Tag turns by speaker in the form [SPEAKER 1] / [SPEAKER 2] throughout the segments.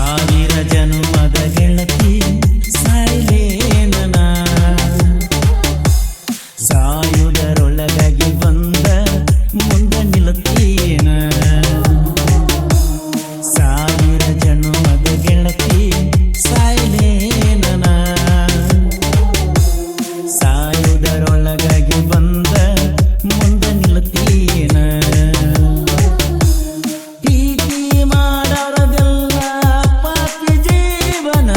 [SPEAKER 1] ಸಾವಿರ ಜನುಮದ ಗೆಳತಿ ಸಾಯ್ಲೇನನ ಸಾಯುವುದರೊಳಗಾಗಿ ಬಂದ ಮುಂದ ನಿಲ್ಲುತ್ತೀನ ಸಾವಿರ ಜನುಮದ ಗೆಳತಿ ಸಾಯ್ಲೇನನ ಸಾಯುವುದರೊಳಗಾಗಿ ಬಂದ ಮುಂದ ನಿಲ್ಲುತ್ತೀನ ಪ್ರೀತಿ ಮಾಡೋರದೆಲ್ಲ ಪಾಪಿ ಜೀವನ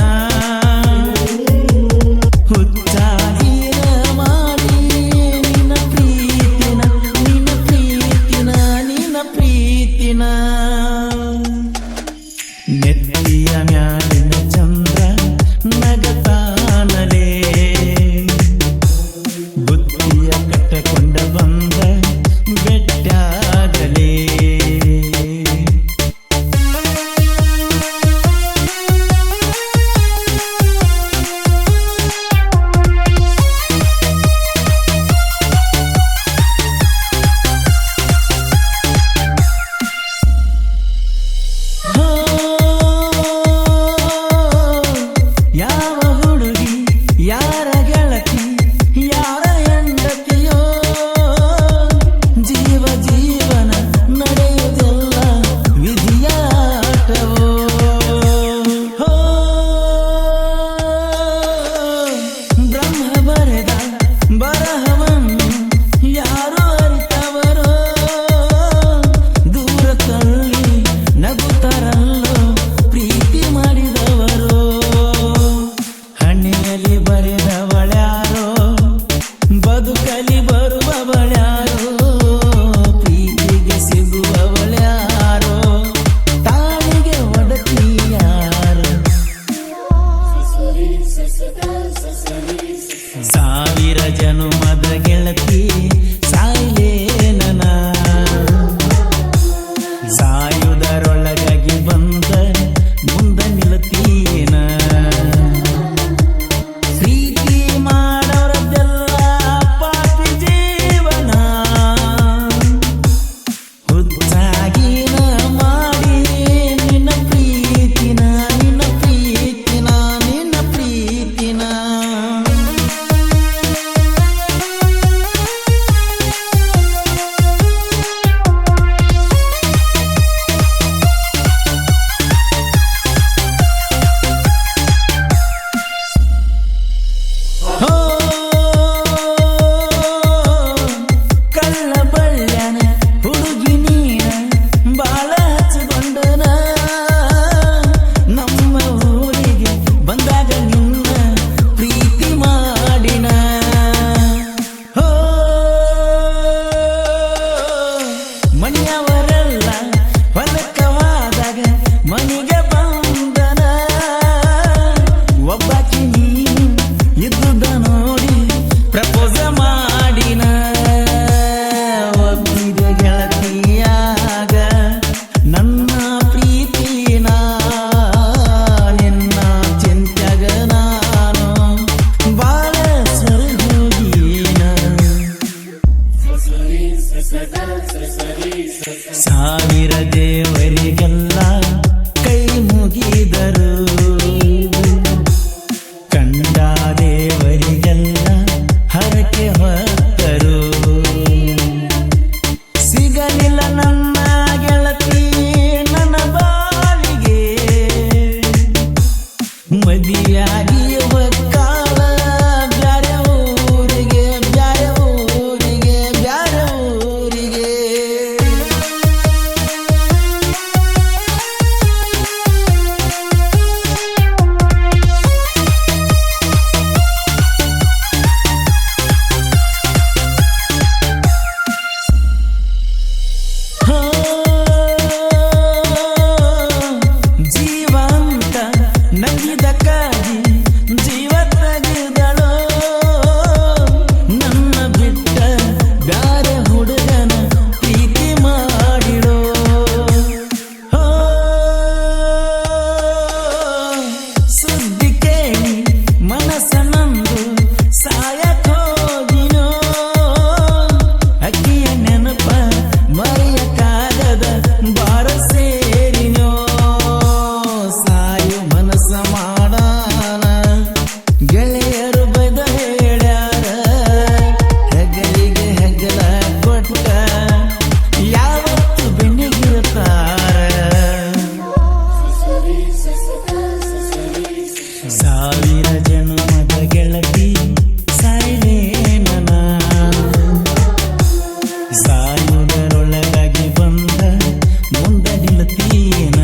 [SPEAKER 1] ಗೆಳತಿಯೇನ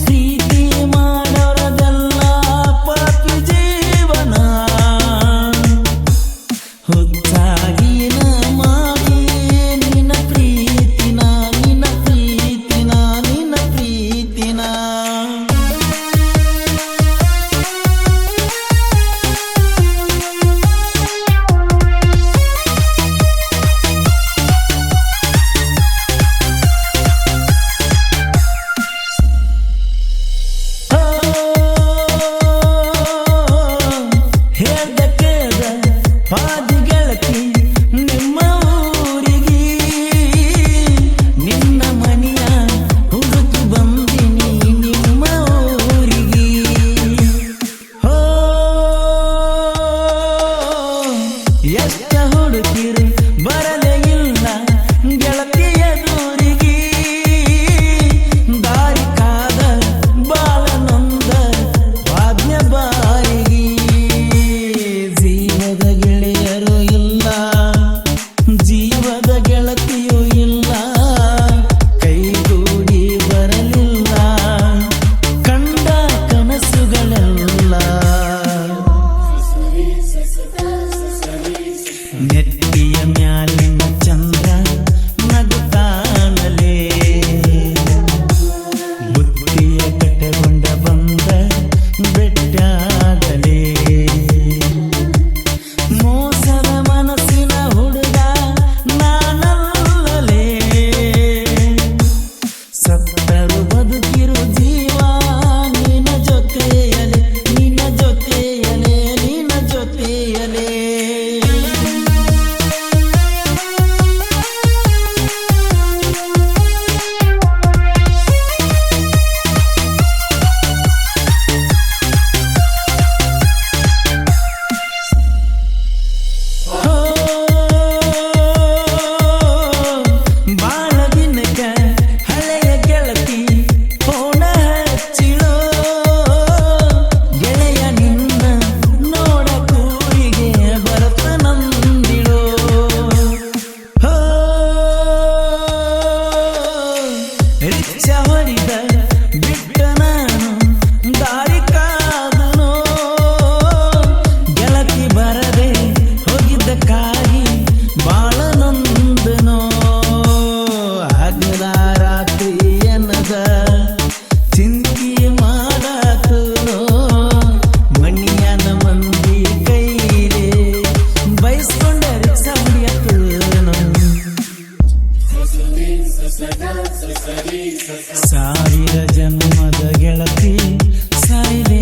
[SPEAKER 1] ಪ್ರೀತಿ ಮಾಡೋರದೆಲ್ಲ ಪಾಪಿ ಜೀವನ ಹುಚ್ಚಾಗಿನ ಮಾಡಿ ನಿನ್ನ ಪ್ರೀತಿನ ನಿನ್ನ ಪ್ರೀತಿನ ನಿನ್ನ ಪ್ರೀತಿನ ಪಾದಿ ಗೆಳತಿ ನಿಮ್ಮ ಊರಿಗೆ ನಿನ್ನ ಮನೆಯ ಹುಡುಕಿ ಬಂದಿನಿ ನಿಮ್ಮ ಊರಿಗೆ ಹೋ ಎಷ್ಟ ಹುಡುಕಿರು ಬರಲೇ ಇಲ್ಲ ಗೆಳತಿಯ ದೂರಿಗೆ ದಾರಿ ಕಾದ ಬಾಳ ನೊಂದ ವಾದ್ಯ ಬಾರಿಗೆ ಜೀವದ ಗೆಳೆಯರು ಇಲ್ಲ ಜೀವದ ಗೆಳತಿಯೂ ಇಲ್ಲ ಕೈಗೂಡಿ ಬರಲಿಲ್ಲ ಕಂಡ ಕನಸುಗಳೆಲ್ಲ ನೆತ್ತಿಯ ಮ್ಯಾಲಿನ ಚಂದ್ರ ನಗುತ್ತಾನಲೇ ಬುದ್ಧಿಯ ಕಟ್ಟೆಗೊಂಡ ಬಂದ ಬೆಟ್ಟಾಗಲೇ ಮೋಸದ ಮನಸ್ಸಿನ ಹುಡುಗ ನಾನಲ್ಲಲೇ ಸತ್ತರು ಬದುಕಿರು ಜೀವ ನಿನ್ನ ಜೊತೆಯಲೇ ನಿನ್ನ ಜೊತೆಯಲೇ ನಿನ್ನ ಜೊತೆಯಲೇ ಬಾಳ ದಿನಕ ಹಳೆಯ ಗೆಳತಿ ಫೋನ ಹಚ್ಚಿಳೋ ಗೆಳೆಯ ನಿನ್ನ ನೋಡ ಕೂರಿಗೆ ಬರತ ನಂದಿಳೋ ಹೋ ರಿಕ್ಷಾ ಹೊಡಿದ ಬಿಟ್ಟ ನಾನು ದಾರಿ ಕಾದನೋ ಗೆಳತಿ ಬರದೆ ಹೋಗಿದ್ದಕ್ಕಾಗಿ ಬಾಳ ನೊಂದನೋ ಹಗಲ ರಾತ್ರಿ ಎನ್ನದ ಚಿಂತಿ ಮಾಡಾತನೋ ಮಣಿಯನ ಮಂದಿ ಕೈಲೇ ಬಯಸ್ಕೊಂಡ ರಿಕ್ಷಾ ಹೊಡಿಯತನೋ ಸಾವಿರ ಜನ್ಮದ ಗೆಳತಿ ಸಾಯಿಲೆ